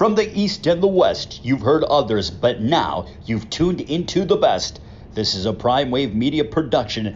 From the East and the West, you've heard others, but now you've tuned into the best. This is a Prime Wave Media production.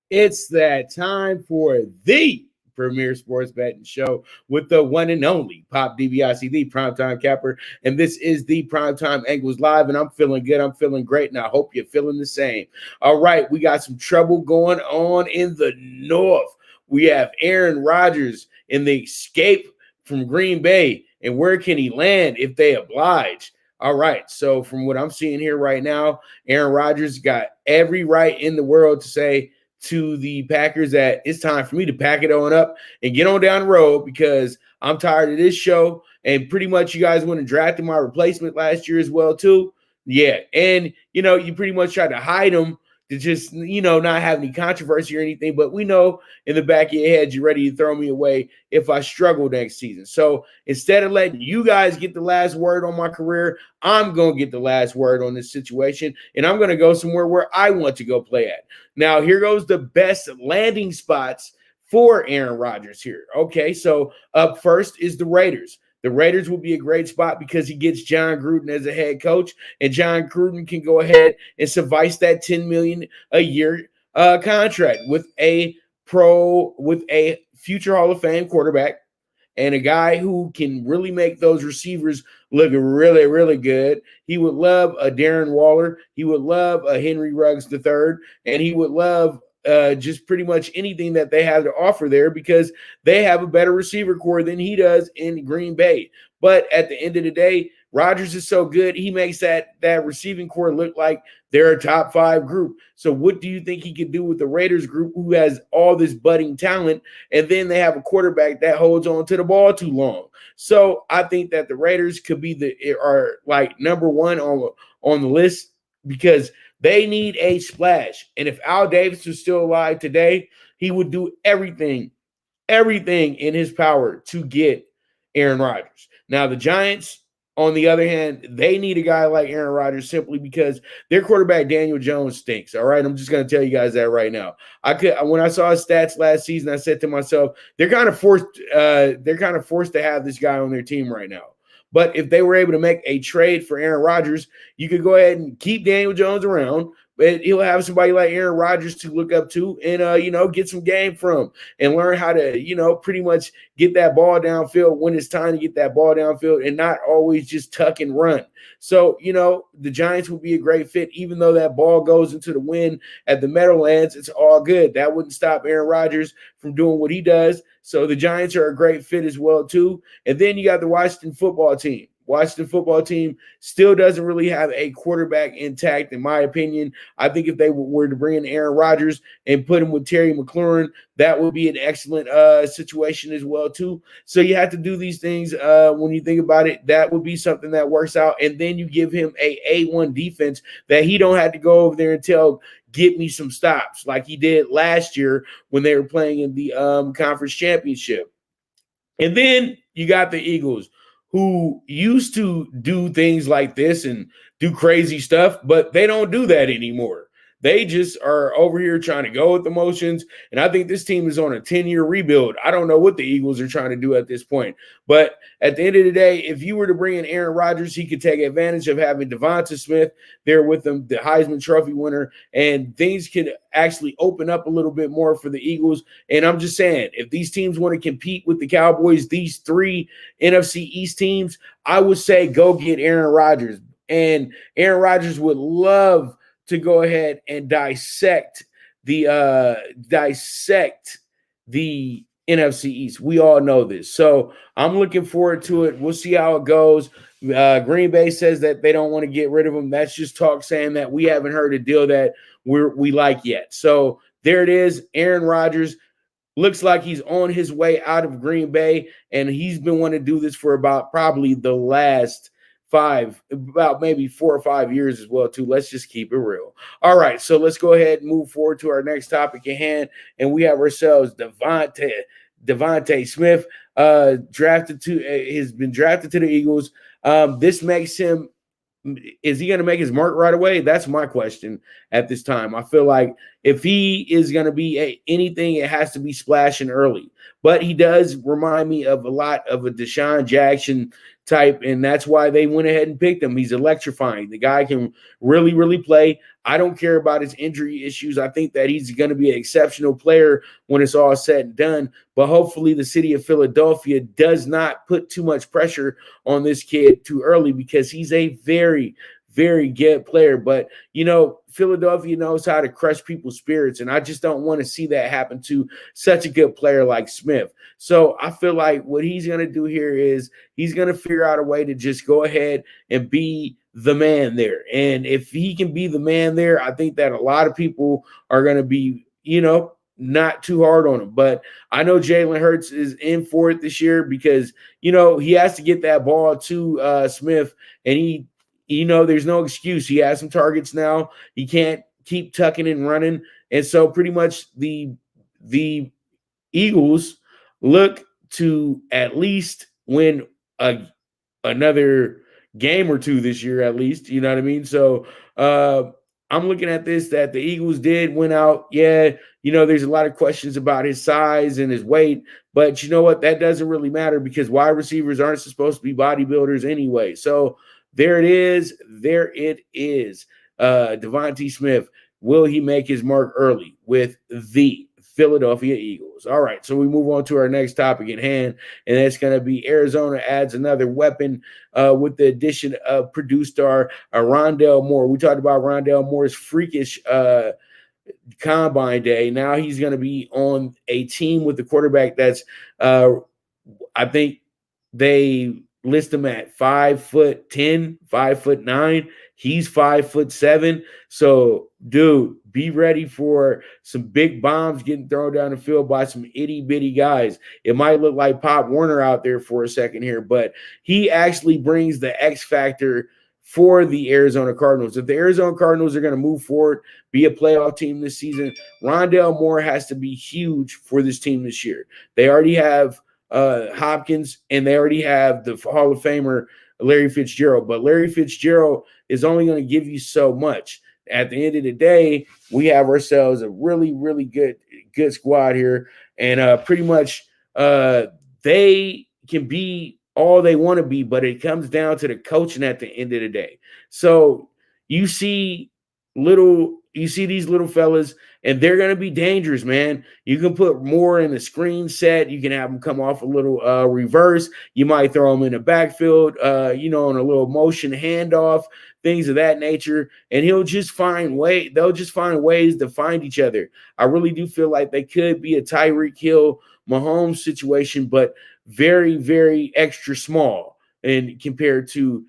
It's that time for the premier sports betting show with the one and only Pop DBacks, the Primetime Capper. And this is the Primetime Angles Live, and I'm feeling good. I'm feeling great, and I hope you're feeling the same. All right, we got some trouble going on in the North. We have Aaron Rodgers in the escape from Green Bay, and where can he land if they oblige? All right, so from what I'm seeing here right now, Aaron Rodgers got every right in the world to say to the Packers that it's time for me to pack it on up and get on down the road because I'm tired of this show. And pretty much you guys went and drafted my replacement last year as well, too. Yeah. And, you pretty much tried to hide him to just, not have any controversy or anything. But we know in the back of your head, you're ready to throw me away if I struggle next season. So instead of letting you guys get the last word on my career, I'm going to get the last word on this situation. And I'm going to go somewhere where I want to go play at. Now, here goes the best landing spots for Aaron Rodgers here. Okay, so up first is the Raiders. The Raiders will be a great spot because he gets John Gruden as a head coach, and John Gruden can go ahead and suffice that $10 million a year contract with a future Hall of Fame quarterback and a guy who can really make those receivers look really, really good. He would love a Darren Waller. He would love a Henry Ruggs III, and he would love just pretty much anything that they have to offer there because they have a better receiver core than he does in Green Bay. But at the end of the day, Rodgers is so good, he makes that receiving core look like they're a top 5 group. So what do you think he could do with the Raiders group who has all this budding talent, and then they have a quarterback that holds on to the ball too long? So I think that the Raiders could be are like number one on the list because they need a splash. And if Al Davis was still alive today, he would do everything in his power to get Aaron Rodgers. Now, the Giants, on the other hand, they need a guy like Aaron Rodgers simply because their quarterback, Daniel Jones, stinks. All right, I'm just going to tell you guys that right now. When I saw his stats last season, I said to myself, they're kind of forced to have this guy on their team right now. But if they were able to make a trade for Aaron Rodgers, you could go ahead and keep Daniel Jones around, but he'll have somebody like Aaron Rodgers to look up to and, get some game from and learn how to, pretty much get that ball downfield when it's time to get that ball downfield and not always just tuck and run. So, the Giants will be a great fit. Even though that ball goes into the wind at the Meadowlands, it's all good. That wouldn't stop Aaron Rodgers from doing what he does. So the Giants are a great fit as well, too. And then you got the Washington football team. Washington football team still doesn't really have a quarterback intact, in my opinion. I think if they were to bring in Aaron Rodgers and put him with Terry McLaurin, that would be an excellent situation as well, too. So you have to do these things when you think about it. That would be something that works out. And then you give him a A1 defense that he don't have to go over there and tell, get me some stops like he did last year when they were playing in the conference championship. And then you got the Eagles, who used to do things like this and do crazy stuff, but they don't do that anymore. They just are over here trying to go with the motions, and I think this team is on a 10-year rebuild. I don't know what the Eagles are trying to do at this point, but at the end of the day, if you were to bring in Aaron Rodgers, he could take advantage of having Davonta Smith there with him, the Heisman Trophy winner, and things could actually open up a little bit more for the Eagles. And I'm just saying, if these teams want to compete with the Cowboys, these 3 NFC East teams, I would say go get Aaron Rodgers. And Aaron Rodgers would love to go ahead and dissect the NFC East. We all know this. So I'm looking forward to it. We'll see how it goes. Green Bay says that they don't want to get rid of him. That's just talk saying that we haven't heard a deal that we like yet. So there it is. Aaron Rodgers looks like he's on his way out of Green Bay, and he's been wanting to do this for about probably the last about maybe 4 or 5 years as well, too. Let's just keep it real. All right, so let's go ahead and move forward to our next topic at hand, and we have ourselves Davonta Smith, has been drafted to the Eagles. This makes him. Is he going to make his mark right away? That's my question at this time. I feel like if he is going to be anything, it has to be splashing early. But he does remind me of a lot of a Deshaun Jackson type, and that's why they went ahead and picked him. He's electrifying. The guy can really, really play. I don't care about his injury issues. I think that he's going to be an exceptional player when it's all said and done. But hopefully the city of Philadelphia does not put too much pressure on this kid too early, because he's a very, very good player. But, Philadelphia knows how to crush people's spirits, and I just don't want to see that happen to such a good player like Smith. So I feel like what he's going to do here is he's going to figure out a way to just go ahead and be the man there. And if he can be the man there, I think that a lot of people are going to be, not too hard on him. But I know Jalen Hurts is in for it this year because, he has to get that ball to Smith, and there's no excuse. He has some targets now. He can't keep tucking and running. And so pretty much the Eagles look to at least win another game or two this year, at least. You know what I mean? So I'm looking at this, that the Eagles did win out. Yeah, there's a lot of questions about his size and his weight. But you know what? That doesn't really matter because wide receivers aren't supposed to be bodybuilders anyway. So there it is. Davonta Smith, will he make his mark early with the Philadelphia Eagles? All right, so we move on to our next topic at hand, and that's going to be Arizona adds another weapon with the addition of Purdue star Rondale Moore. We talked about Rondale Moore's freakish combine day. Now he's going to be on a team with the quarterback that's, I think they list him at 5'10", 5'9". He's 5'7". So, dude, be ready for some big bombs getting thrown down the field by some itty bitty guys. It might look like Pop Warner out there for a second here, but he actually brings the X factor for the Arizona Cardinals. If the Arizona Cardinals are going to move forward, be a playoff team this season, Rondale Moore has to be huge for this team this year. They already have Hopkins, and they already have the Hall of Famer Larry Fitzgerald. But Larry Fitzgerald is only going to give you so much. At the end of the day, we have ourselves a really, really good squad here, and pretty much they can be all they want to be, but it comes down to the coaching at the end of the day. So you see these little fellas, and they're going to be dangerous, man. You can put more in the screen set. You can have them come off a little reverse. You might throw them in the backfield, on a little motion handoff, things of that nature. And they'll just find ways to find each other. I really do feel like they could be a Tyreek Hill, Mahomes situation, but very, very extra small and compared to,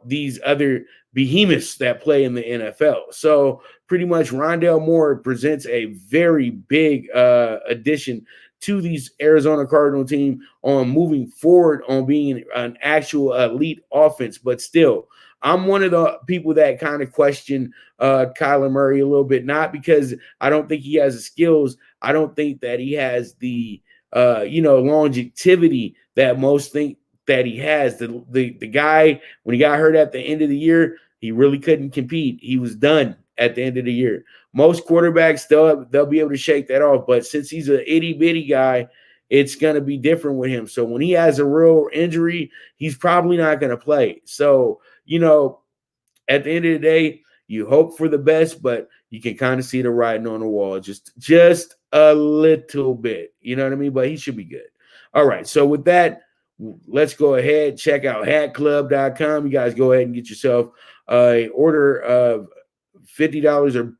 these other behemoths that play in the NFL. So pretty much Rondale Moore presents a very big addition to these Arizona Cardinal team on moving forward on being an actual elite offense. But still, I'm one of the people that kind of question Kyler Murray a little bit, not because I don't think he has the skills. I don't think that he has the longevity that most think that he has. The guy, when he got hurt at the end of the year, he really couldn't compete. He was done at the end of the year. Most quarterbacks, they'll be able to shake that off. But since he's an itty-bitty guy, it's going to be different with him. So when he has a real injury, he's probably not going to play. So, at the end of the day, you hope for the best, but you can kind of see the writing on the wall just a little bit. You know what I mean? But he should be good. All right. So with that, let's go ahead, check out hatclub.com. You guys go ahead and get yourself a order of $50 or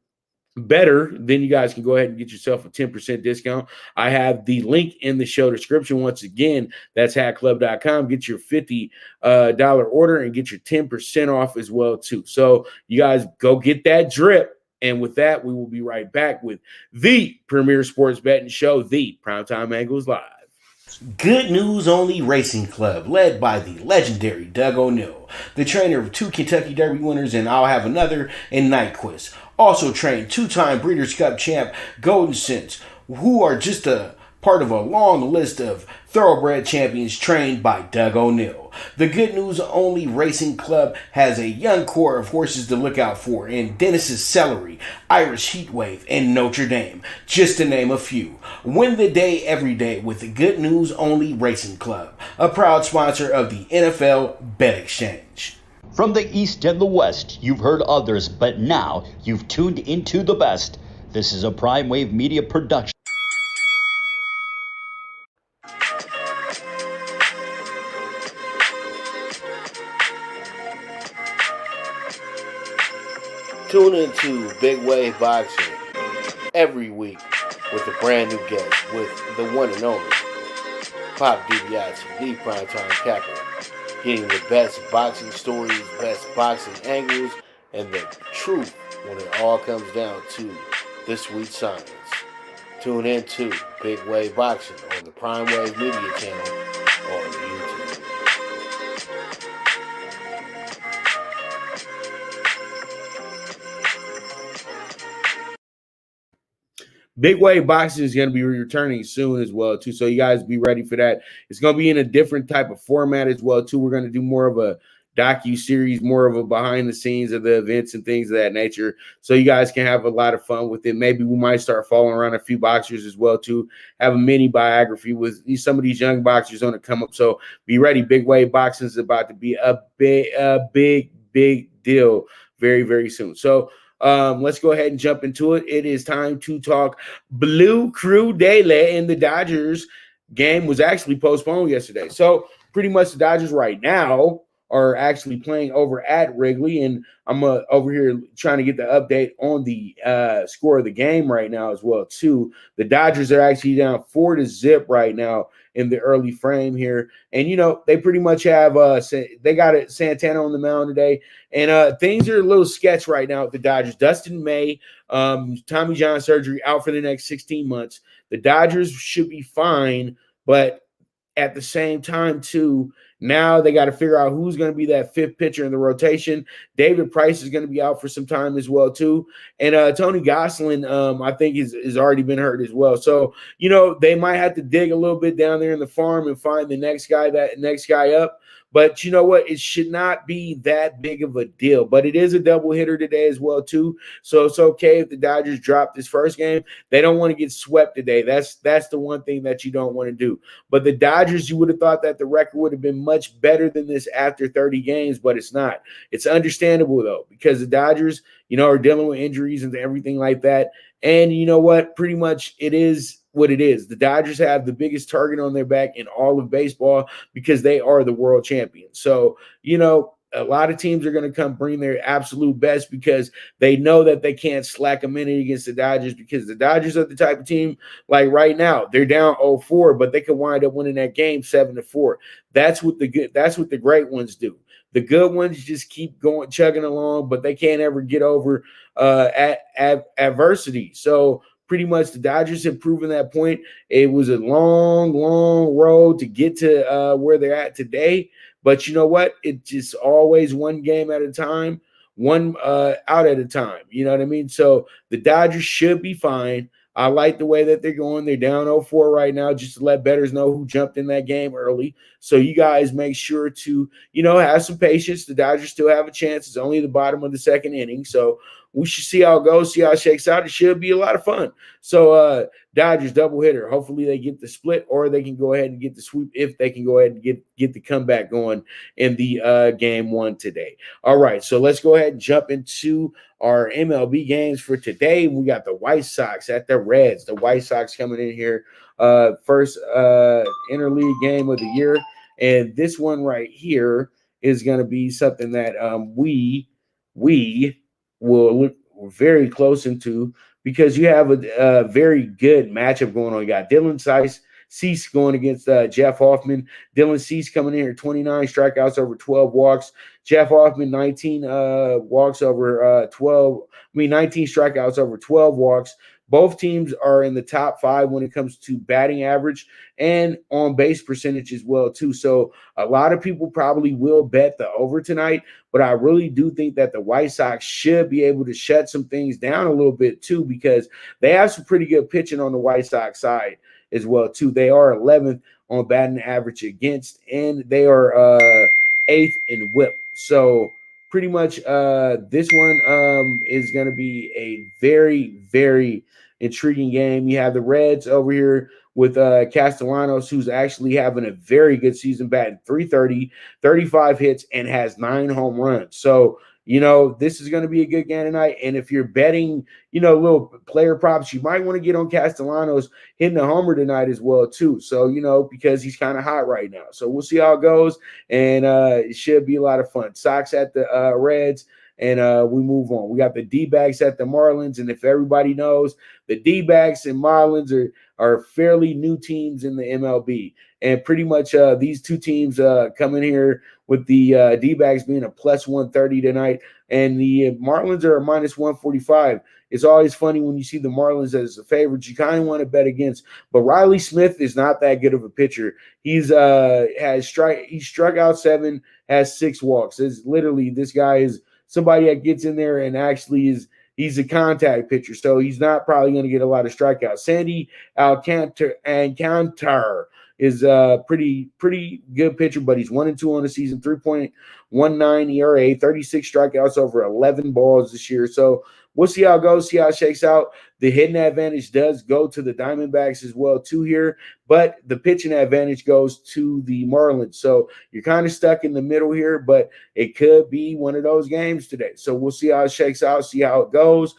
better, then you guys can go ahead and get yourself a 10% discount. I have the link in the show description. Once again, that's hackclub.com. Get your $50 order and get your 10% off as well too. So you guys go get that drip. And with that, we will be right back with the premier sports betting show, the Primetime Angles Live. Good News Only Racing Club, led by the legendary Doug O'Neill, the trainer of 2 Kentucky Derby winners, and I'll have another in Nyquist. Also trained 2-time Breeders' Cup champ Golden Sense, who are just a part of a long list of thoroughbred champions trained by Doug O'Neill. The Good News Only Racing Club has a young core of horses to look out for in Dennis's Celery, Irish Heatwave, and Notre Dame, just to name a few. Win the day every day with the Good News Only Racing Club, a proud sponsor of the NFL Bet Exchange. From the East and the West, you've heard others, but now you've tuned into the best. This is a Prime Wave Media production. Tune into Big Wave Boxing every week with a brand new guest with the one and only Pop DBacks, the Primetime Capper, getting the best boxing stories, best boxing angles, and the truth when it all comes down to the sweet science. Tune into Big Wave Boxing on the Prime Wave Media channel on YouTube. Big Wave Boxing is going to be returning soon as well, too. So you guys be ready for that. It's going to be in a different type of format as well, too. We're going to do more of a docu-series, more of a behind the scenes of the events and things of that nature. So you guys can have a lot of fun with it. Maybe we might start following around a few boxers as well, too. Have a mini biography with some of these young boxers on the come up. So be ready. Big Wave Boxing is about to be a big deal very, very soon. So let's go ahead and jump into it. It is time to talk Blue Crew Daily, and the Dodgers game was actually postponed yesterday. So pretty much the Dodgers right now are actually playing over at Wrigley, and I'm over here trying to get the update on the score of the game right now as well too. The Dodgers are actually down 4-0 right now in the early frame here, and they pretty much have they got Santana on the mound today, and things are a little sketch right now with the Dodgers. Dustin May, Tommy John surgery, out for the next 16 months. The Dodgers should be fine, but at the same time too, now they got to figure out who's going to be that fifth pitcher in the rotation. David Price is going to be out for some time as well too, and Tony Gosselin, I think is already been hurt as well. So they might have to dig a little bit down there in the farm and find the next guy up. But you know what? It should not be that big of a deal. But it is a doubleheader today as well, too. So it's okay if the Dodgers drop this first game. They don't want to get swept today. That's the one thing that you don't want to do. But the Dodgers, you would have thought that the record would have been much better than this after 30 games, but it's not. It's understandable, though, because the Dodgers, are dealing with injuries and everything like that. And you know what? Pretty much it is what it is. The Dodgers have the biggest target on their back in all of baseball because they are the world champions. So, a lot of teams are going to come bring their absolute best because they know that they can't slack a minute against the Dodgers, because the Dodgers are the type of team, like right now, they're down 0-4, but they could wind up winning that game 7-4. That's what the great ones do. The good ones just keep going, chugging along, but they can't ever get over adversity. So pretty much the Dodgers have proven that point. It was a long road to get to where they're at today. But you know what? It's just always one game at a time, one out at a time. You know what I mean? So the Dodgers should be fine. I like the way that they're going. They're down 0-4 right now, just to let bettors know who jumped in that game early. So you guys make sure to, have some patience. The Dodgers still have a chance. It's only the bottom of the second inning. So we should see how it goes, see how it shakes out. It should be a lot of fun. So Dodgers doubleheader. Hopefully they get the split, or they can go ahead and get the sweep if they can go ahead and get the comeback going in the game one today. All right, so let's go ahead and jump into our MLB games for today. We got the White Sox at the Reds. The White Sox coming in here, first interleague game of the year. And this one right here is going to be something that we will very close into, because you have a very good matchup going on. You got Dylan Cease going against Jeff Hoffman. Dylan Cease coming in here, 29 strikeouts over 12 walks. Jeff Hoffman, 19 walks over 19 strikeouts over 12 walks. Both teams are in the top 5 when it comes to batting average and on base percentage as well, too. So a lot of people probably will bet the over tonight, but I really do think that the White Sox should be able to shut some things down a little bit, too, because they have some pretty good pitching on the White Sox side as well, too. They are 11th on batting average against, and they are 8th in whip. So pretty much this one is going to be a very, very intriguing game. You have the Reds over here with Castellanos, who's actually having a very good season, batting .330, 35 hits, and has 9 home runs. So, this is going to be a good game tonight. And if you're betting, little player props, you might want to get on Castellanos hitting a homer tonight as well, too. So, because he's kind of hot right now. So we'll see how it goes. And it should be a lot of fun. Sox at the Reds. And we move on. We got the DBacks at the Marlins. And if everybody knows, the DBacks and Marlins are fairly new teams in the MLB. And pretty much these two teams come in here with the DBacks being a plus 130 tonight. And the Marlins are a minus 145. It's always funny when you see the Marlins as a favorite. You kind of want to bet against. But Riley Smith is not that good of a pitcher. He struck out 7, has 6 walks. It's literally, this guy is somebody that gets in there and actually he's a contact pitcher, so he's not probably going to get a lot of strikeouts. Sandy Alcantara is a pretty good pitcher, but he's 1-2 on the season, 3.19 ERA, 36 strikeouts over 11 balls this year. So we'll see how it goes, see how it shakes out. The hitting advantage does go to the Diamondbacks as well, too, here, but the pitching advantage goes to the Marlins. So you're kind of stuck in the middle here, but it could be one of those games today. So we'll see how it shakes out, see how it goes.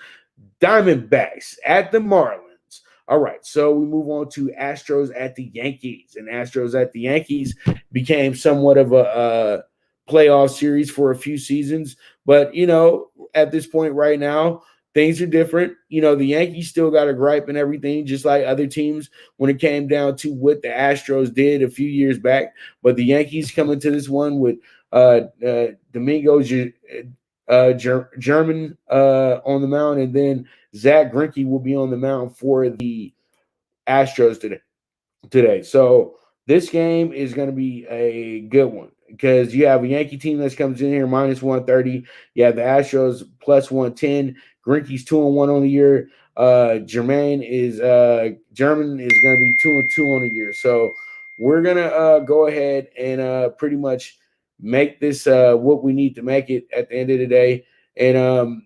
Diamondbacks at the Marlins. All right, so we move on to Astros at the Yankees. And Astros at the Yankees became somewhat of a playoff series for a few seasons. But, at this point right now, things are different. The Yankees still got a gripe and everything, just like other teams when it came down to what the Astros did a few years back. But the Yankees come into this one with Domingo German on the mound, and then Zach Greinke will be on the mound for the Astros today. So this game is going to be a good one because you have a Yankee team that comes in here minus 130. You have the Astros plus 110. Greinke's 2-1 on the year. German is going to be 2-2 on the year. So we're gonna go ahead and pretty much make this what we need to make it at the end of the day. And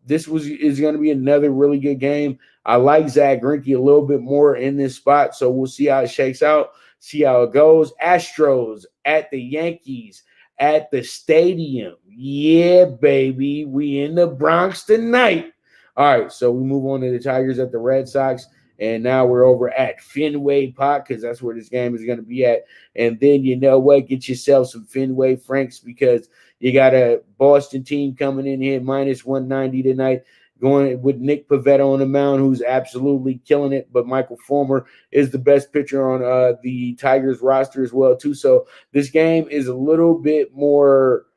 this is going to be another really good game. I like Zach Greinke a little bit more in this spot, so we'll see how it shakes out, see how it goes. Astros at the Yankees at the stadium. Yeah, baby, we in the Bronx tonight. All right, so we move on to the Tigers at the Red Sox. And now we're over at Fenway Park because that's where this game is going to be at. And then you know what? Get yourself some Fenway Franks because you got a Boston team coming in here minus 190 tonight, going with Nick Pivetta on the mound, who's absolutely killing it. But Michael Fulmer is the best pitcher on the Tigers roster as well, too. So this game is a little bit more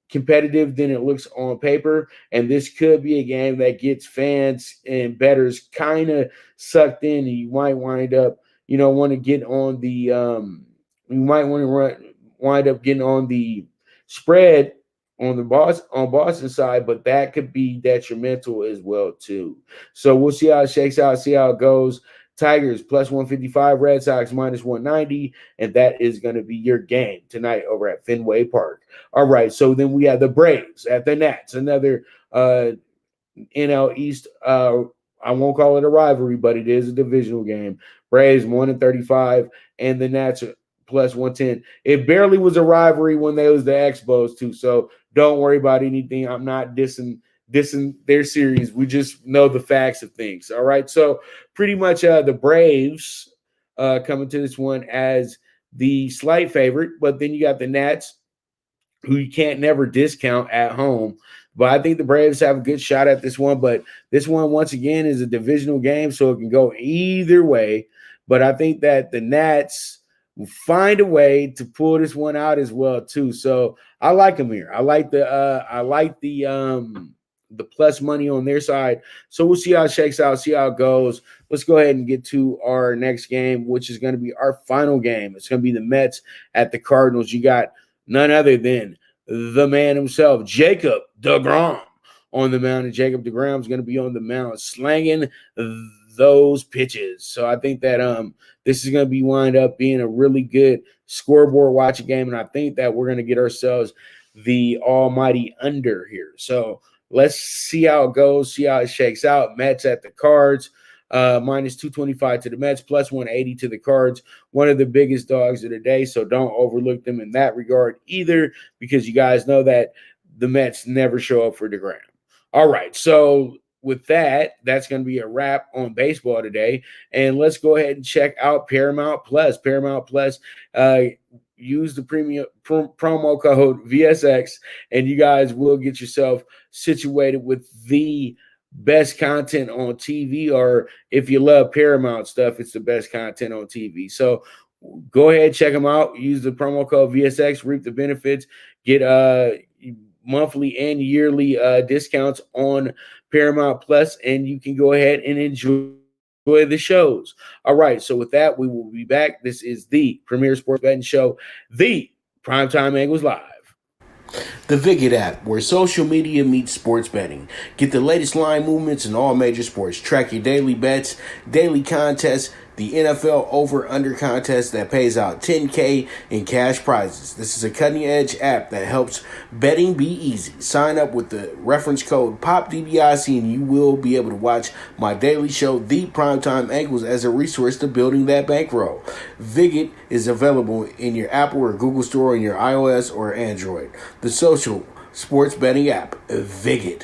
competitive than it looks on paper, and this could be a game that gets fans and bettors kind of sucked in, and you might wind up want to get on the you might want to wind up getting on the spread on the Boston side, but that could be detrimental as well too. So we'll see how it shakes out, see how it goes. Tigers plus 155, Red Sox minus 190, and that is going to be your game tonight over at Fenway Park. All right, so then we have the Braves at the Nats, another NL East. I won't call it a rivalry, but it is a divisional game. Braves 1-35, and the Nats are plus 110. It barely was a rivalry when they was the Expos too, so don't worry about anything. I'm not dissing their series. We just know the facts of things. All right. So pretty much the Braves coming to this one as the slight favorite, but then you got the Nats, who you can't never discount at home. But I think the Braves have a good shot at this one. But this one, once again, is a divisional game, so it can go either way. But I think that the Nats will find a way to pull this one out as well, too. So I like them here. I like the plus money on their side. So we'll see how it shakes out, see how it goes. Let's go ahead and get to our next game, which is going to be our final game. It's going to be the Mets at the Cardinals. You got none other than the man himself, Jacob deGrom, on the mound. And Jacob deGrom is going to be on the mound slanging those pitches. So I think that this is going to be wind up being a really good scoreboard watching game. And I think that we're going to get ourselves the almighty under here. So let's see how it goes, see how it shakes out. Mets at the Cards, minus 225 to the Mets, plus 180 to the Cards. One of the biggest dogs of the day, so don't overlook them in that regard either, because you guys know that the Mets never show up for DeGrom. All right, so with that, that's going to be a wrap on baseball today. And let's go ahead and check out Paramount Plus. Paramount Plus, use the premium promo code VSX, and you guys will get yourself situated with the best content on TV. Or if you love Paramount stuff, it's the best content on TV. So go ahead, check them out. Use the promo code VSX, reap the benefits, get monthly and yearly discounts on Paramount Plus, and you can go ahead and enjoy the shows. All right, so with that, we will be back. This is the premier sports betting show, the Primetime Angles Live. The Viget app, where social media meets sports betting. Get the latest line movements in all major sports. Track your daily bets, daily contests, the NFL over-under contest that pays out $10K in cash prizes. This is a cutting-edge app that helps betting be easy. Sign up with the reference code POPDBIC and you will be able to watch my daily show, The Primetime Angles, as a resource to building that bankroll. Viget is available in your Apple or Google Store on your iOS or Android. The social sports betting app, Viget.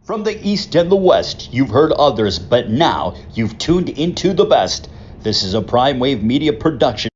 From the East and the West, you've heard others, but now you've tuned into the best. This is a Prime Wave Media production.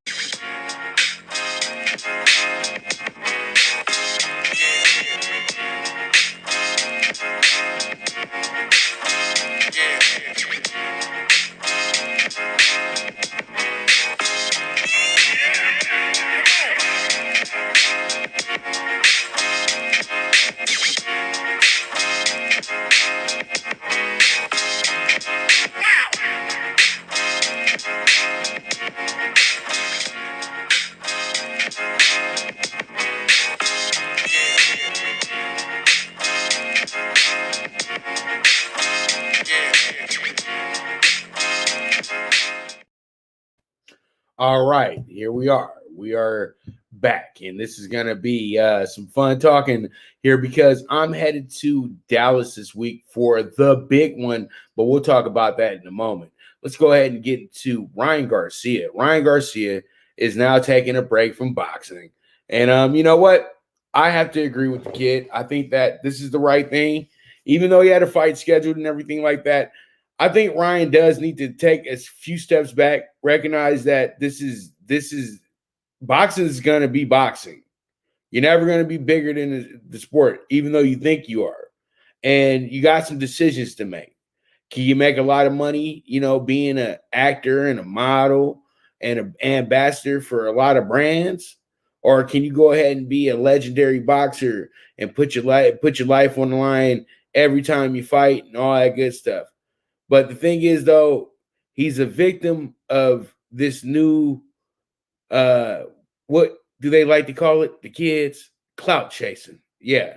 All right, here we are. We are back, and this is going to be some fun talking here because I'm headed to Dallas this week for the big one, but we'll talk about that in a moment. Let's go ahead and get into Ryan Garcia. Ryan Garcia is now taking a break from boxing, and you know what? I have to agree with the kid. I think that this is the right thing, even though he had a fight scheduled and everything like that. I think Ryan does need to take a few steps back, recognize that this is boxing is going to be boxing. You're never going to be bigger than the sport, even though you think you are. And you got some decisions to make. Can you make a lot of money, being an actor and a model and an ambassador for a lot of brands? Or can you go ahead and be a legendary boxer and put your life on the line every time you fight and all that good stuff? But the thing is, though, he's a victim of this new, what do they like to call it? The kids, clout chasing. Yeah.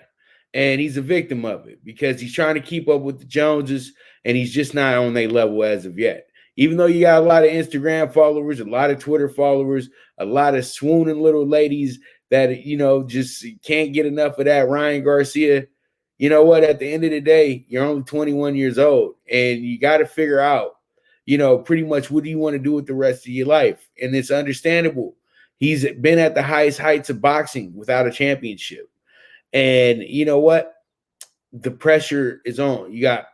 And he's a victim of it because he's trying to keep up with the Joneses, and he's just not on their level as of yet. Even though you got a lot of Instagram followers, a lot of Twitter followers, a lot of swooning little ladies that, just can't get enough of that Ryan Garcia. You know what? At the end of the day, you're only 21 years old, and you got to figure out, pretty much what do you want to do with the rest of your life? And it's understandable. He's been at the highest heights of boxing without a championship. And you know what? The pressure is on. You got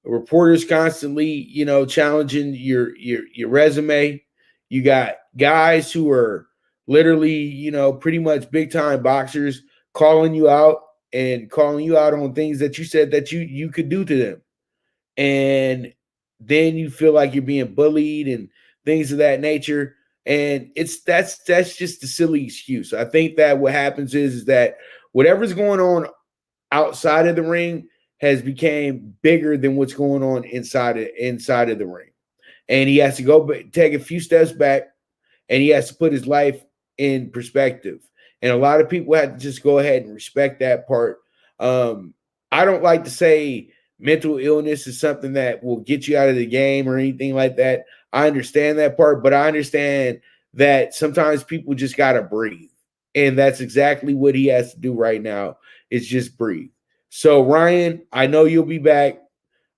reporters constantly, challenging your resume. You got guys who are literally, pretty much big time boxers calling you out on things that you said that you could do to them. And then you feel like you're being bullied and things of that nature. And that's just a silly excuse. I think that what happens is that whatever's going on outside of the ring has become bigger than what's going on inside of the ring. And he has to go take a few steps back, and he has to put his life in perspective. And a lot of people have to just go ahead and respect that part. I don't like to say mental illness is something that will get you out of the game or anything like that. I understand that part, but I understand that sometimes people just got to breathe. And that's exactly what he has to do right now, is just breathe. So, Ryan, I know you'll be back.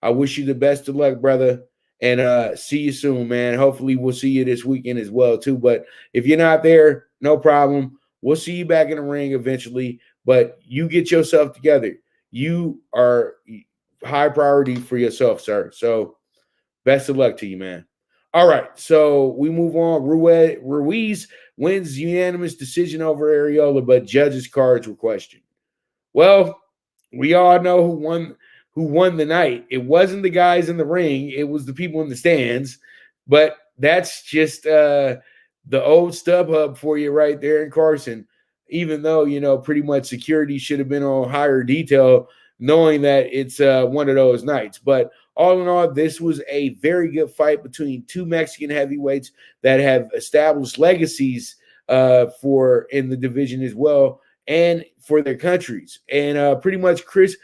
I wish you the best of luck, brother. And see you soon, man. Hopefully we'll see you this weekend as well, too. But if you're not there, no problem. We'll see you back in the ring eventually. But you get yourself together. You are high priority for yourself, sir. So best of luck to you, man. All right, so we move on. Ruiz wins unanimous decision over Arreola, but judges' cards were questioned. Well, we all know who won the night. It wasn't the guys in the ring. It was the people in the stands. But that's just the old StubHub for you right there in Carson, even though, pretty much security should have been on higher detail, knowing that it's one of those nights. But all in all, this was a very good fight between two Mexican heavyweights that have established legacies in the division as well and for their countries. And pretty much Chris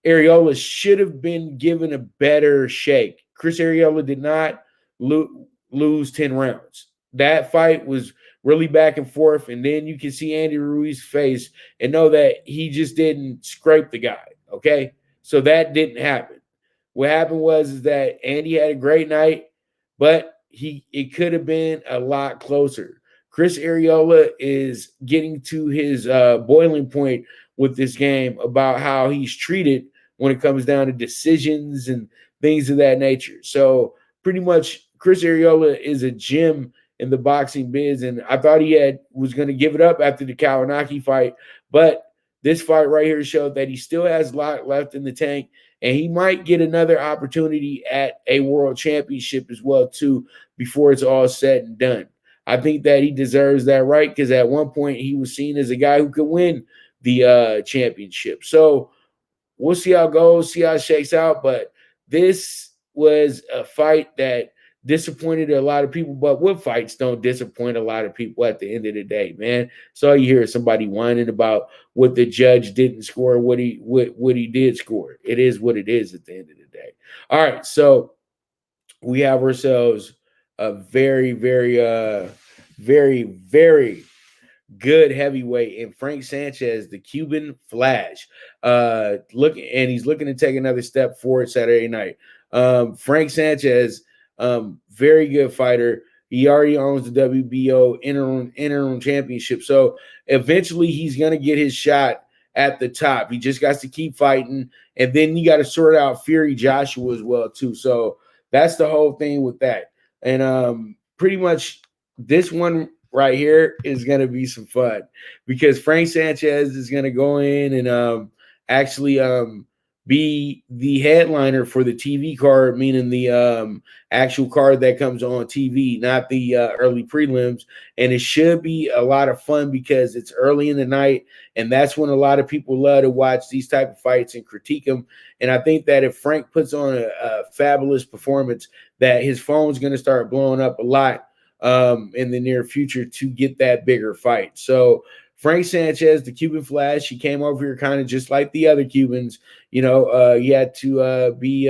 Arreola should have been given a better shake. Chris Arreola did not lose 10 rounds. That fight was really back and forth, and then you can see Andy Ruiz's face and know that he just didn't scrape the guy, okay? So that didn't happen. What happened was that Andy had a great night, but it could have been a lot closer. Chris Arreola is getting to his boiling point with this game about how he's treated when it comes down to decisions and things of that nature. So pretty much Chris Arreola is a gem in the boxing biz, and I thought he was going to give it up after the Kawanaki fight, but this fight right here showed that he still has a lot left in the tank, and he might get another opportunity at a world championship as well, too, before it's all said and done. I think that he deserves that right, because at one point he was seen as a guy who could win the championship. So we'll see how it goes, see how it shakes out. But this was a fight that disappointed a lot of people. But what fights don't disappoint a lot of people at the end of the day, man? So you hear somebody whining about what the judge didn't score, what he did score. It is what it is at the end of the day. All right, so we have ourselves a very, very, very, very good heavyweight in Frank Sanchez, the Cuban Flash. He's looking to take another step forward Saturday night. Frank Sanchez, very good fighter. He already owns the WBO interim championship. So eventually he's going to get his shot at the top. He just got to keep fighting. And then you got to sort out Fury Joshua as well, too. So that's the whole thing with that. And pretty much this one right here is going to be some fun, because Frank Sanchez is going to go in and actually be the headliner for the TV card, meaning the actual card that comes on TV, not the early prelims. And it should be a lot of fun because it's early in the night, and that's when a lot of people love to watch these type of fights and critique them. And I think that if Frank puts on a fabulous performance, that his phone's going to start blowing up a lot in the near future to get that bigger fight. So Frank Sanchez, the Cuban Flash, he came over here kind of just like the other Cubans. He had to be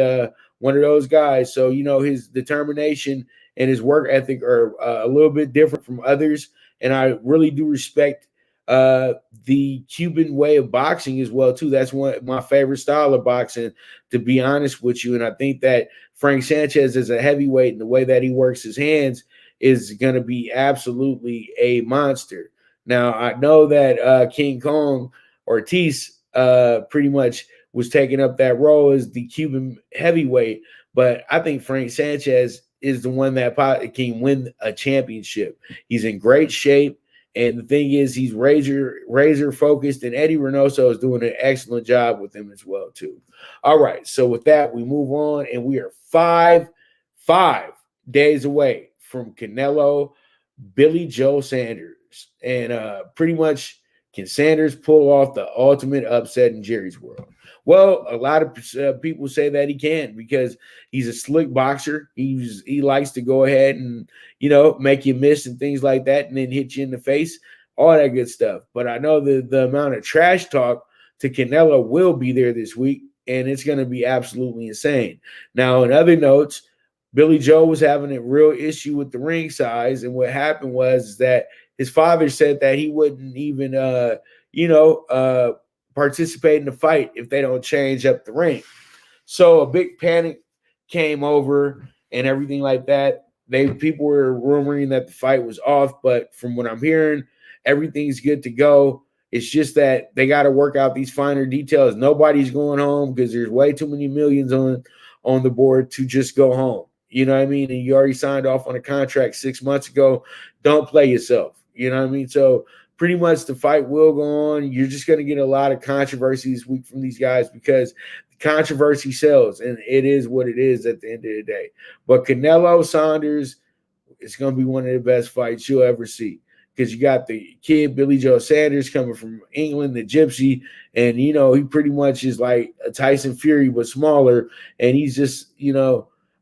one of those guys. So, his determination and his work ethic are a little bit different from others. And I really do respect the Cuban way of boxing as well too. That's one of my favorite style of boxing, to be honest with you. And I think that Frank Sanchez is a heavyweight, and the way that he works his hands is going to be absolutely a monster. Now, I know that King Kong Ortiz pretty much was taking up that role as the Cuban heavyweight, but I think Frank Sanchez is the one that can win a championship. He's in great shape. And the thing is, he's razor focused, and Eddie Reynoso is doing an excellent job with him as well, too. All right, so with that, we move on, and we are five days away from Canelo Billy Joe Sanders. And pretty much, can Sanders pull off the ultimate upset in Jerry's world? Well, a lot of people say that he can, because he's a slick boxer. He likes to go ahead and, make you miss and things like that, and then hit you in the face, all that good stuff. But I know the amount of trash talk to Canelo will be there this week, and it's going to be absolutely insane. Now, in other notes, Billy Joe was having a real issue with the ring size, and what happened was that his father said that he wouldn't even, participate in the fight if they don't change up the ring. So a big panic came over and everything like that. People were rumoring that the fight was off, but from what I'm hearing, everything's good to go. It's just that they got to work out these finer details. Nobody's going home because there's way too many millions on the board to just go home. You know what I mean? And you already signed off on a contract 6 months ago. Don't play yourself. You know what I mean? So pretty much the fight will go on. You're just going to get a lot of controversy this week from these guys, because the controversy sells, and it is what it is at the end of the day. But Canelo Sanders is going to be one of the best fights you'll ever see, because you got the kid Billy Joe Sanders coming from England, the gypsy, and, he pretty much is like a Tyson Fury but smaller, and he's just,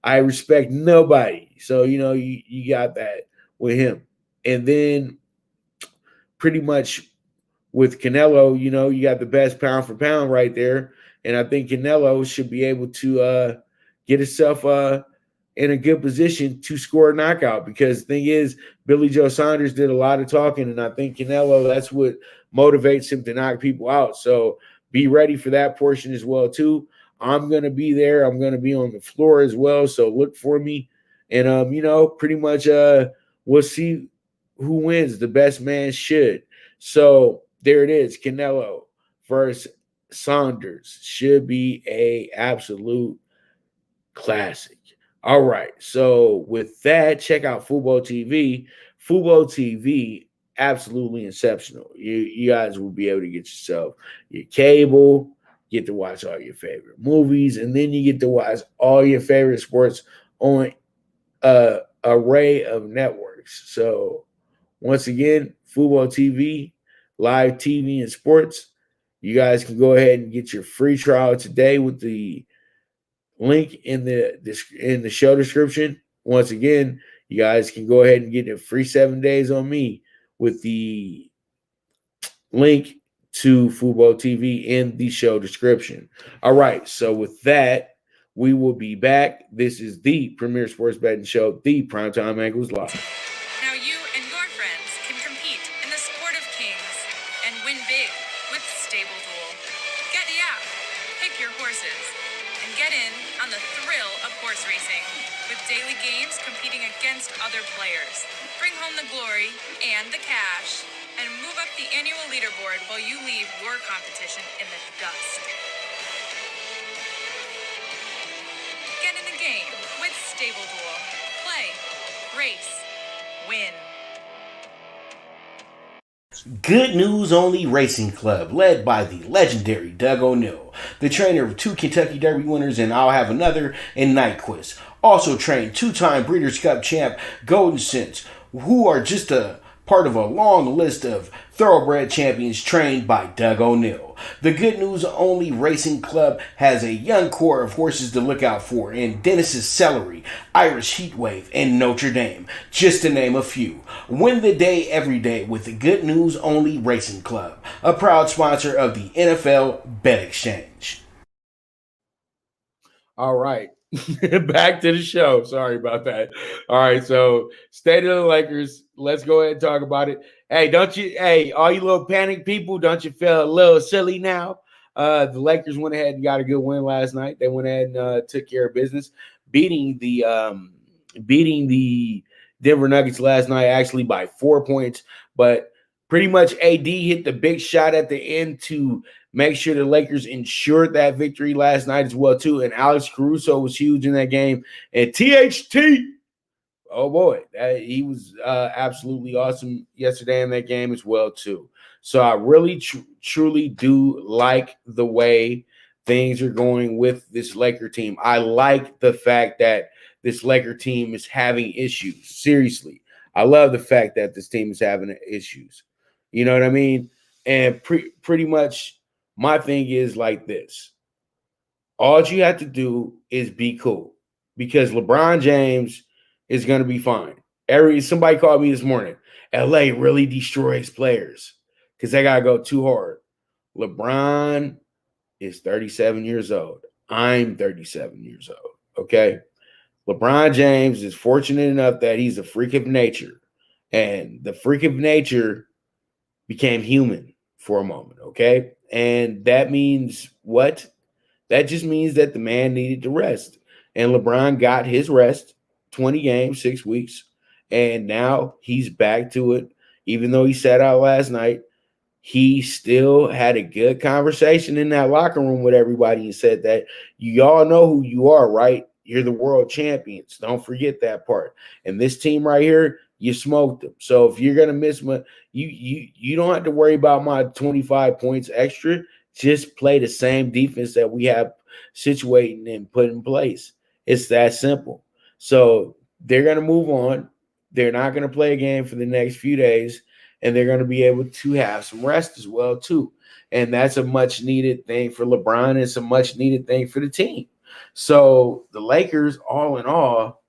I respect nobody. So, you got that with him. And then pretty much with Canelo, you got the best pound for pound right there. And I think Canelo should be able to get himself in a good position to score a knockout, because the thing is, Billy Joe Saunders did a lot of talking, and I think Canelo, that's what motivates him to knock people out. So be ready for that portion as well, too. I'm going to be there. I'm going to be on the floor as well, so look for me. And, pretty much we'll see who wins. The best man should. So there it is. Canelo versus Saunders should be a absolute classic. All right. So with that, check out Fubo TV. Fubo TV, absolutely exceptional. You guys will be able to get yourself your cable, get to watch all your favorite movies, and then you get to watch all your favorite sports on an array of networks. So once again, Fubo TV, live TV and sports. You guys can go ahead and get your free trial today with the link in the show description. Once again, you guys can go ahead and get a free 7 days on me with the link to Fubo TV in the show description. All right, so with that, we will be back. This is the premier sports betting show, the Primetime Angles Live. Now you and your friends can compete in the sport of kings and win big with Stable Duel. Get the app, pick your horses, and get in on the thrill of horse racing with daily games competing against other players. Bring home the glory and the cash, and move up the annual leaderboard while you leave your competition in the dust. Get in the game with Stable Duel. Play, race, win. Good News Only Racing Club, led by the legendary Doug O'Neill, the trainer of 2 Kentucky Derby winners, and I'll have another in Nyquist. Also trained 2-time Breeders' Cup champ Golden Sense, who are just a part of a long list of thoroughbred champions trained by Doug O'Neill. The Good News Only Racing Club has a young core of horses to look out for in Dennis's Celery, Irish Heatwave, and Notre Dame, just to name a few. Win the day every day with the Good News Only Racing Club, a proud sponsor of the NFL Bet Exchange. All right. Back to the show. Sorry about that. All right, so state of the Lakers. Let's go ahead and talk about it. Hey, all you little panic people, don't you feel a little silly now? The Lakers went ahead and got a good win last night. They went ahead and took care of business, beating the Denver Nuggets last night, actually by 4 points. But pretty much AD hit the big shot at the end to make sure the Lakers ensured that victory last night as well, too. And Alex Caruso was huge in that game. And THT, oh, boy, he was absolutely awesome yesterday in that game as well, too. So I really, truly do like the way things are going with this Laker team. I like the fact that this Laker team is having issues. Seriously. I love the fact that this team is having issues. You know what I mean? And pretty much my thing is like this. All you have to do is be cool because LeBron James is going to be fine. Somebody called me this morning. LA really destroys players because they got to go too hard. LeBron is 37 years old. I'm 37 years old. Okay. LeBron James is fortunate enough that he's a freak of nature. And the freak of nature became human for a moment, okay? And that means what? That just means that the man needed to rest. And LeBron got his rest, 20 games, 6 weeks, and now he's back to it. Even though he sat out last night, he still had a good conversation in that locker room with everybody and said that y'all know who you are, right? You're the world champions. Don't forget that part. And this team right here, you smoked them. So if you're gonna miss you don't have to worry about my 25 points extra. Just play the same defense that we have situating and put in place. It's that simple. So they're gonna move on. They're not gonna play a game for the next few days, and they're gonna be able to have some rest as well too. And that's a much needed thing for LeBron. It's a much needed thing for the team. So the Lakers, all in all,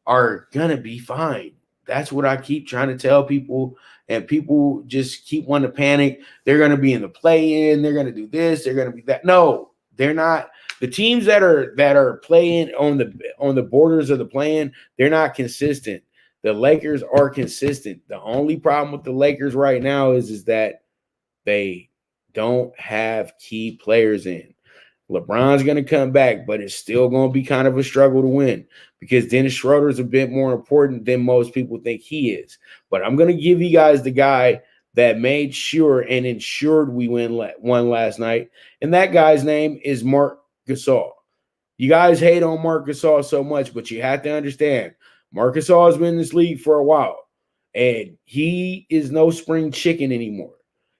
are gonna be fine. That's what I keep trying to tell people, and people just keep wanting to panic. They're going to be in the play-in. They're going to do this. They're going to be that. No, they're not. The teams that are playing on the borders of the play-in, they're not consistent. The Lakers are consistent. The only problem with the Lakers right now is that they don't have key players in. LeBron's going to come back, but it's still going to be kind of a struggle to win because Dennis Schroeder is a bit more important than most people think he is. But I'm going to give you guys the guy that made sure and ensured we won last night, and that guy's name is Marc Gasol. You guys hate on Marc Gasol so much, but you have to understand, Marc Gasol has been in this league for a while, and he is no spring chicken anymore.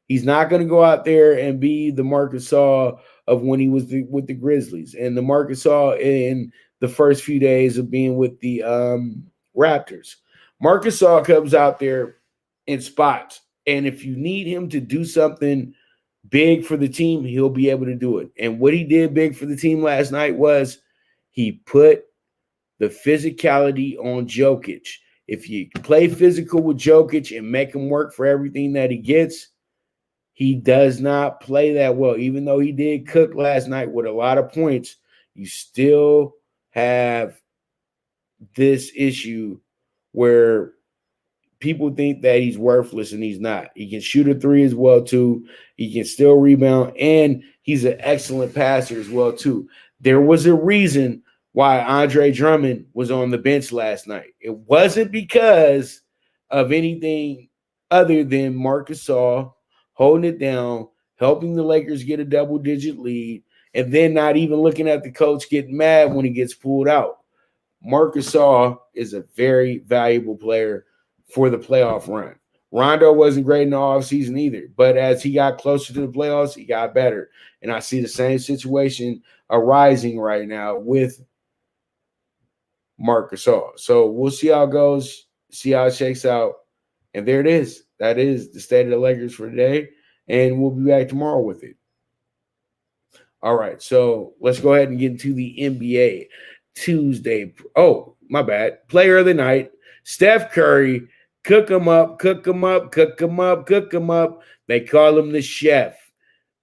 He's not going to go out there and be the Marc Gasol of when he was with the Grizzlies and the Marc Gasol in the first few days of being with the Raptors. Marc Gasol comes out there in spots, and if you need him to do something big for the team, he'll be able to do it. And what he did big for the team last night was he put the physicality on Jokic. If you play physical with Jokic and make him work for everything that he gets, he does not play that well. Even though he did cook last night with a lot of points, you still have this issue where people think that he's worthless and he's not. He can shoot a three as well, too. He can still rebound, and he's an excellent passer as well, too. There was a reason why Andre Drummond was on the bench last night. It wasn't because of anything other than Marc Gasol holding it down, helping the Lakers get a double-digit lead, and then not even looking at the coach getting mad when he gets pulled out. Marc Gasol is a very valuable player for the playoff run. Rondo wasn't great in the offseason either, but as he got closer to the playoffs, he got better. And I see the same situation arising right now with Marc Gasol. So we'll see how it goes, see how it shakes out. And there it is. That is the state of the Lakers for today, and we'll be back tomorrow with it. All right, so let's go ahead and get into the NBA Tuesday. Oh, my bad. Player of the night, Steph Curry. Cook him up, cook him up, cook him up, cook him up. They call him the chef.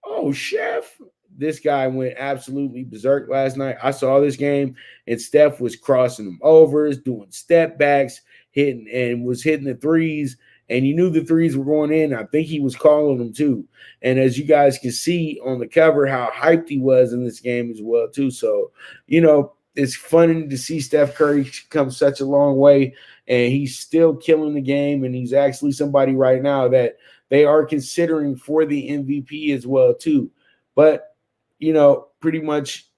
Oh, chef. this guy went absolutely berserk last night. I saw this game, and Steph was crossing them overs, doing step backs, hitting the threes, and you knew the threes were going in. I think he was calling them too. And as you guys can see on the cover, how hyped he was in this game as well too. So, it's fun to see Steph Curry come such a long way, and he's still killing the game, and he's actually somebody right now that they are considering for the MVP as well too. But, pretty much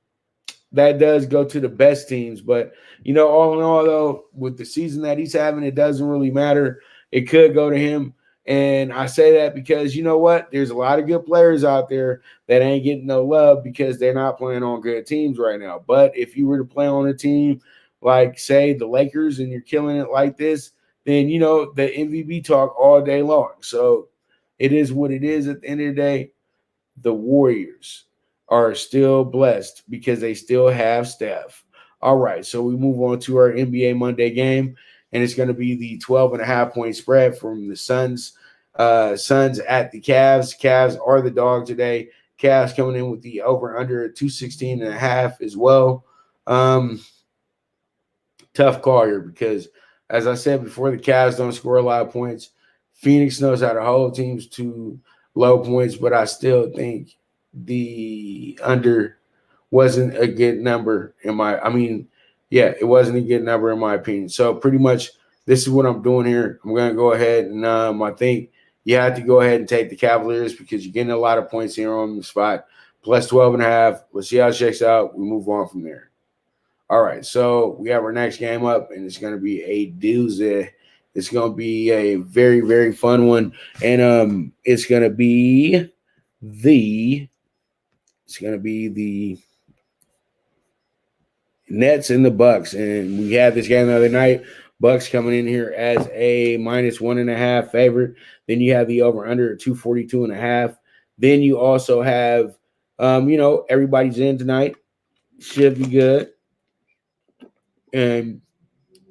that does go to the best teams. But, all in all, though, with the season that he's having, it doesn't really matter. It could go to him. And I say that because, you know what? There's a lot of good players out there that ain't getting no love because they're not playing on good teams right now. But if you were to play on a team like, say, the Lakers, and you're killing it like this, then, the MVP talk all day long. So it is what it is at the end of the day. The Warriors are still blessed because they still have Steph. All right, so we move on to our NBA Monday game, and it's going to be the 12.5-point spread from the Suns. Suns at the Cavs. Cavs are the dog today. Cavs coming in with the over-under 216.5 as well. Tough call here because, as I said before, the Cavs don't score a lot of points. Phoenix knows how to hold teams to low points, but I still think the under wasn't a good number it wasn't a good number in my opinion. So pretty much this is what I'm doing here. I'm going to go ahead and I think you have to go ahead and take the Cavaliers because you're getting a lot of points here on the spot. Plus 12.5. Let's see how it shakes out. We move on from there. All right, so we have our next game up, and it's going to be a doozy. It's going to be a very, very fun one, and it's going to be the Nets and the Bucks, and we had this game the other night. Bucks coming in here as a -1.5 favorite. Then you have the over/under at 242.5. Then you also have, everybody's in tonight. Should be good. And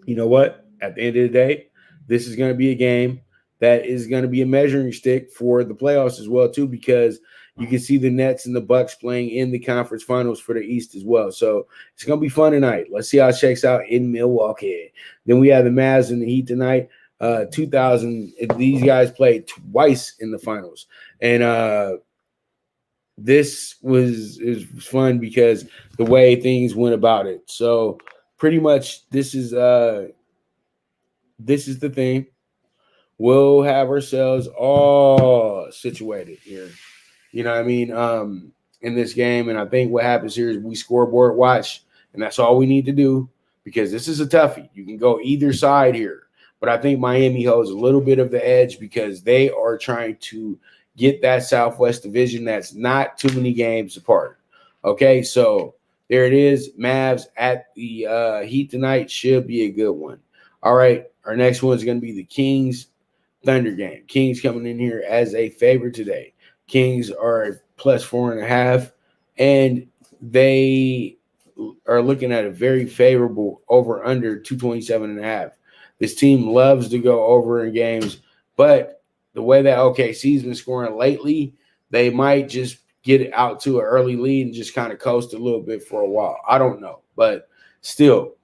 you know what? At the end of the day, this is going to be a game that is going to be a measuring stick for the playoffs as well, too, because you can see the Nets and the Bucks playing in the conference finals for the East as well. So it's going to be fun tonight. Let's see how it shakes out in Milwaukee. Then we have the Mavs and the Heat tonight. 2000. These guys played twice in the finals. And this was fun because the way things went about it. So pretty much this is the thing. We'll have ourselves all situated here. You know what I mean? In this game. And I think what happens here is we scoreboard watch, and that's all we need to do because this is a toughie. You can go either side here. But I think Miami holds a little bit of the edge because they are trying to get that Southwest division that's not too many games apart. Okay, so there it is. Mavs at the Heat tonight should be a good one. All right, our next one is going to be the Kings Thunder game. Kings coming in here as a favorite today. Kings are plus 4.5, and they are looking at a very favorable over under 227.5. This team loves to go over in games, but the way that OKC's been scoring lately, they might just get it out to an early lead and just kind of coast a little bit for a while. I don't know, but still,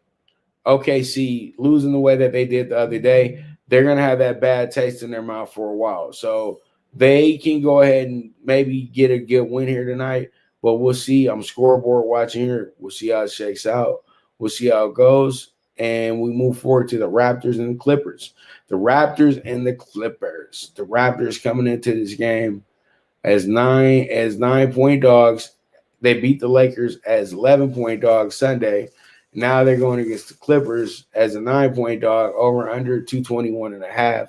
OKC losing the way that they did the other day, they're going to have that bad taste in their mouth for a while. So they can go ahead and maybe get a good win here tonight, but we'll see. I'm scoreboard watching here. We'll see how it shakes out. We'll see how it goes. And we move forward to the Raptors and the Clippers. The Raptors and the Clippers. The Raptors coming into this game as 9-point dogs. They beat the Lakers as 11-point dogs Sunday. Now they're going against the Clippers as a 9-point dog over under 221.5.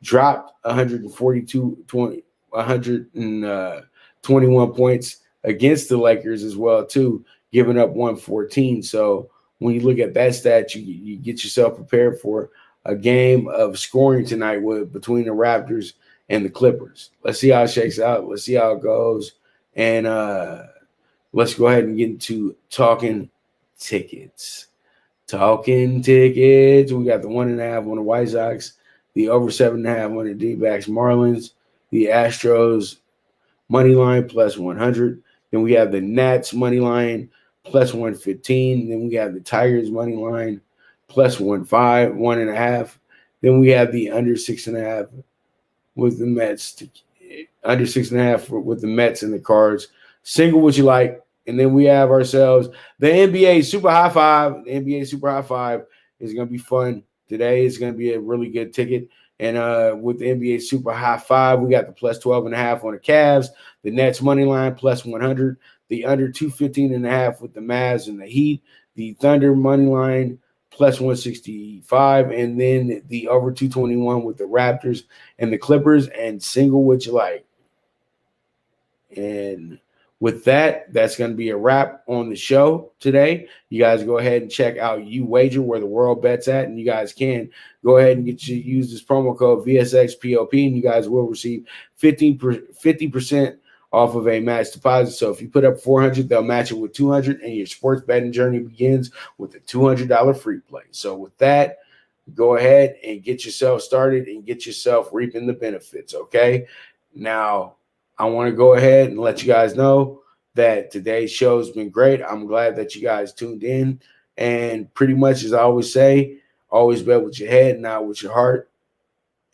Dropped 121 points against the Lakers as well, too, giving up 114. So when you look at that stat, you get yourself prepared for a game of scoring tonight between the Raptors and the Clippers. Let's see how it shakes out. Let's see how it goes. And let's go ahead and get into talking tickets. Talking tickets. We got the 1.5 on the White Sox, the over 7.5 on the DBacks Marlins, the Astros money line plus 100, Then we have the Nats money line plus 115. Then we have the Tigers money line plus 1.5. Then we have the under 6.5 with the Mets, under 6.5 with the Mets and the Cards. Single what you like. And then we have ourselves the NBA Super High Five. The NBA Super High Five is going to be fun today. It's going to be a really good ticket. And with the NBA Super High Five, we got the plus 12.5 on the Cavs, the Nets money line plus 100, the under 215.5 with the Mavs and the Heat, the Thunder money line plus 165, and then the over 221 with the Raptors and the Clippers, and single what you like. And with that, that's going to be a wrap on the show today. You guys go ahead and check out UWager, where the world bets at, and you guys can go ahead and use this promo code VSXPOP, and you guys will receive 50% off of a match deposit. So if you put up $400, they'll match it with $200, and your sports betting journey begins with a $200 free play. So with that, go ahead and get yourself started and get yourself reaping the benefits, okay? Now, I want to go ahead and let you guys know that today's show has been great. I'm glad that you guys tuned in. And pretty much, as I always say, always bet with your head, not with your heart.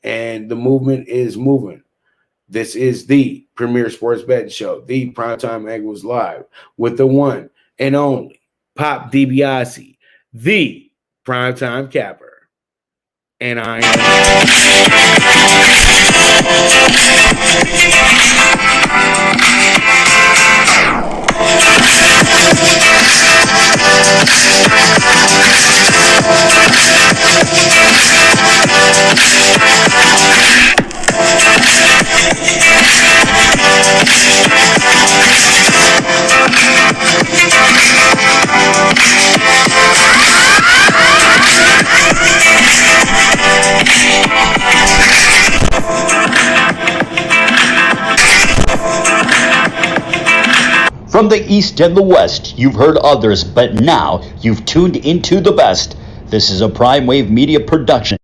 And the movement is moving. This is the premier sports betting show, the Primetime Angles Live, with the one and only Pop DiBiase, the Primetime Capper. And I From the East and the West, you've heard others, but now you've tuned into the best. This is a Prime Wave Media production.